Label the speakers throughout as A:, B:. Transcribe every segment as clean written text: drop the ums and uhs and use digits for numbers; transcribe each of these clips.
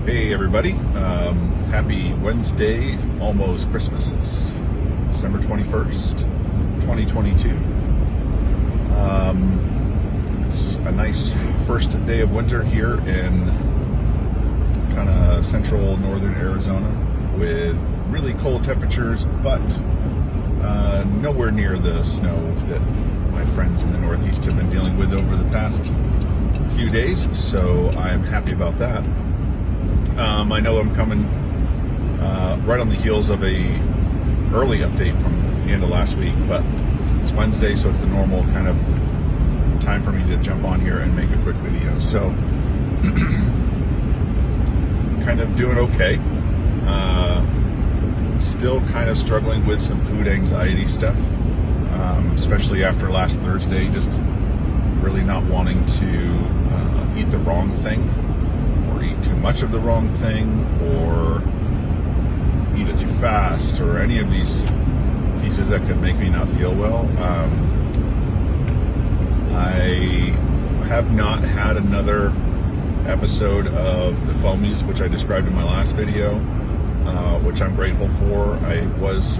A: Hey everybody, happy Wednesday, almost Christmas. It's December 21st, 2022. It's a nice first day of winter here in kind of central northern Arizona with really cold temperatures, but nowhere near the snow that my friends in the Northeast have been dealing with over the past few days, so I'm happy about that. I know I'm coming right on the heels of a early update from the end of last week, but it's Wednesday, so it's the normal kind of time for me to jump on here and make a quick video. So, kind of doing okay. Still kind of struggling with some food anxiety stuff, especially after last Thursday, just really not wanting to eat the wrong thing, eat too much of the wrong thing, or eat it too fast, or any of these pieces that could make me not feel well. I have not had another episode of the foamies, which I described in my last video, which I'm grateful for. I was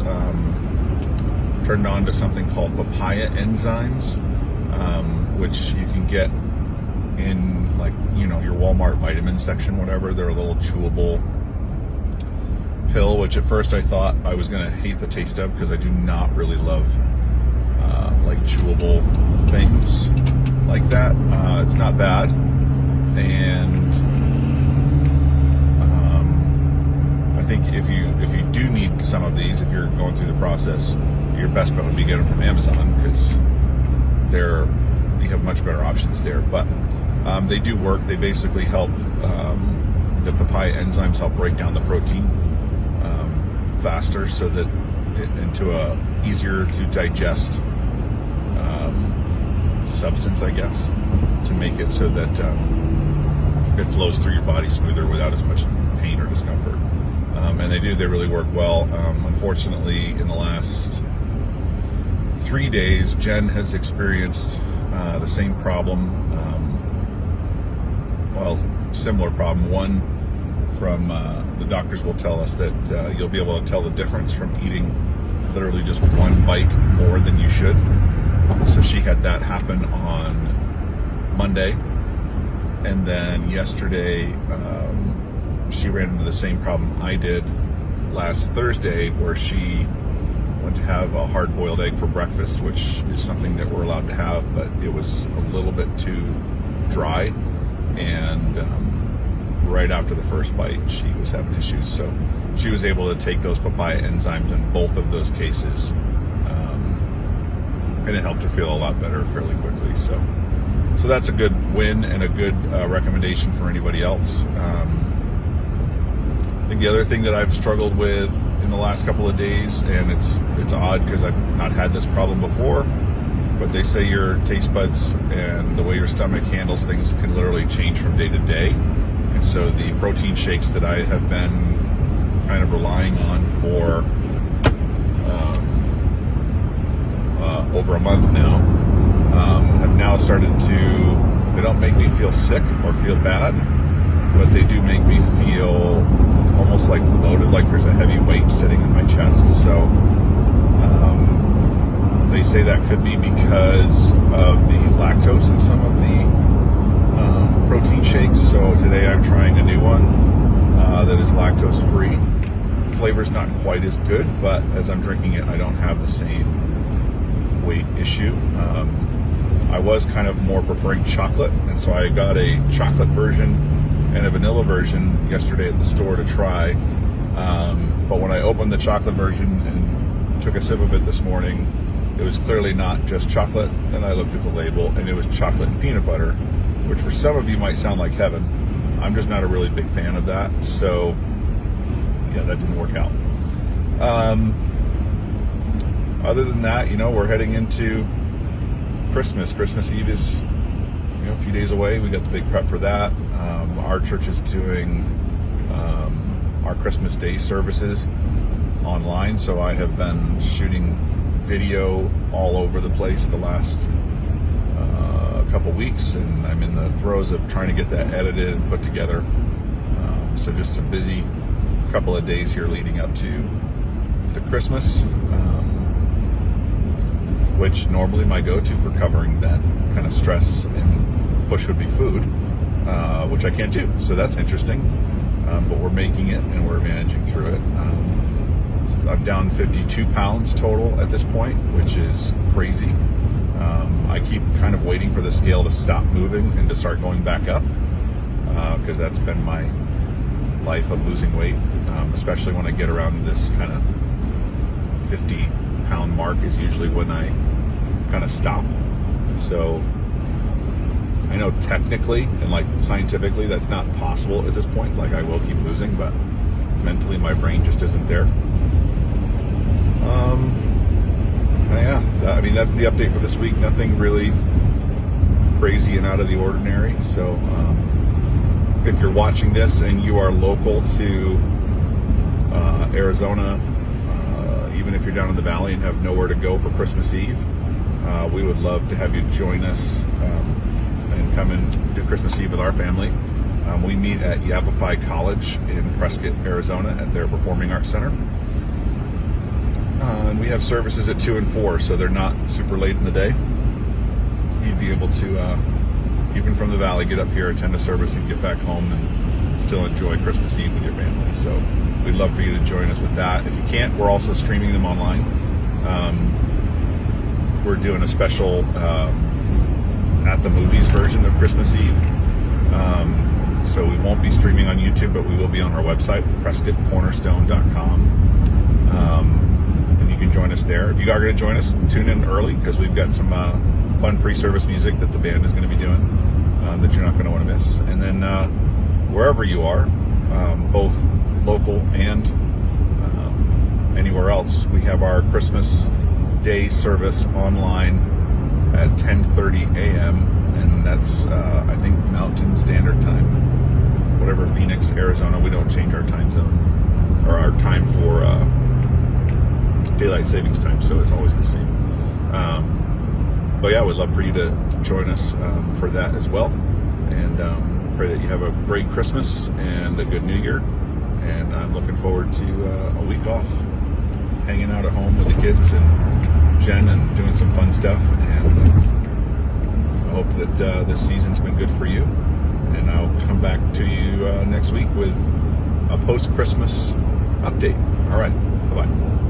A: turned on to something called papaya enzymes, which you can get in, like, you know, your Walmart vitamin section, whatever. They're a little chewable pill, which at first I thought I was gonna hate the taste of, because I do not really love like chewable things like that. It's not bad, and I think if you do need some of these, if you're going through the process, your best bet would be get them from Amazon, because you have much better options there. But they do work. They basically help, the papaya enzymes help break down the protein faster, so that into a easier to digest substance, I guess, to make it so that it flows through your body smoother without as much pain or discomfort. And they really work well. Unfortunately, in the last 3 days, Jen has experienced the same problem, similar problem. One, from the doctors will tell us that you'll be able to tell the difference from eating literally just one bite more than you should. So she had that happen on Monday, and then yesterday she ran into the same problem I did last Thursday, where she went to have a hard-boiled egg for breakfast, which is something that we're allowed to have, but it was a little bit too dry, and right after the first bite she was having issues. So she was able to take those papaya enzymes in both of those cases, and it helped her feel a lot better fairly quickly. So that's a good win and a good recommendation for anybody else. I think the other thing that I've struggled with in the last couple of days, and it's odd because I've not had this problem before, but they say your taste buds and the way your stomach handles things can literally change from day to day. And so the protein shakes that I have been kind of relying on for over a month now, have now started to, they don't make me feel sick or feel bad, but they do make me feel almost like bloated, like there's a heavy weight sitting in my chest. So they say that could be because of the lactose in some of the protein shakes. So today I'm trying a new one that is lactose free. Flavor's not quite as good, but as I'm drinking it, I don't have the same weight issue. I was kind of more preferring chocolate, and so I got a chocolate version and a vanilla version yesterday at the store to try. But when I opened the chocolate version and took a sip of it this morning, it was clearly not just chocolate. And I looked at the label, and it was chocolate and peanut butter, which for some of you might sound like heaven. I'm just not a really big fan of that. So yeah, that didn't work out. Other than that, we're heading into Christmas. Christmas Eve is, a few days away. We got the big prep for that. Our church is doing our Christmas Day services online, so I have been shooting video all over the place the last couple weeks, and I'm in the throes of trying to get that edited and put together. So just a busy couple of days here leading up to Christmas, which normally my go-to for covering that kind of stress and push would be food, which I can't do. So that's interesting, but we're making it and we're managing through it. I'm down 52 pounds total at this point, which is crazy. I keep kind of waiting for the scale to stop moving and to start going back up, because that's been my life of losing weight, especially when I get around this kind of 50-pound mark is usually when I kind of stop. So I know technically and like scientifically that's not possible at this point. Like I will keep losing, but mentally my brain just isn't there. Yeah, I mean that's the update for this week. Nothing really crazy and out of the ordinary. So if you're watching this and you are local to Arizona, even if you're down in the valley and have nowhere to go for Christmas Eve, we would love to have you join us and come and do Christmas Eve with our family. We meet at Yavapai College in Prescott, Arizona at their Performing Arts Center. And we have services at 2 and 4, so they're not super late in the day. You'd be able to, even from the valley, get up here, attend a service, and get back home and still enjoy Christmas Eve with your family. So we'd love for you to join us with that. If you can't, we're also streaming them online. We're doing a special at the movies version of Christmas Eve. So we won't be streaming on YouTube, but we will be on our website, PrescottCornerstone.com. And you can join us there. If you are going to join us, tune in early because we've got some fun pre-service music that the band is going to be doing that you're not going to want to miss. And then wherever you are, both local and anywhere else, we have our Christmas Day service online at 10:30 a.m. and that's I think Mountain Standard Time. Whatever Phoenix, Arizona, we don't change our time zone or our time for daylight savings time, so it's always the same. But yeah, we'd love for you to join us for that as well, and pray that you have a great Christmas and a good New Year. And I'm looking forward to a week off, hanging out at home with the kids and Jen and doing some fun stuff. And I hope that this season's been good for you. And I'll come back to you next week with a post-Christmas update. All right, bye-bye.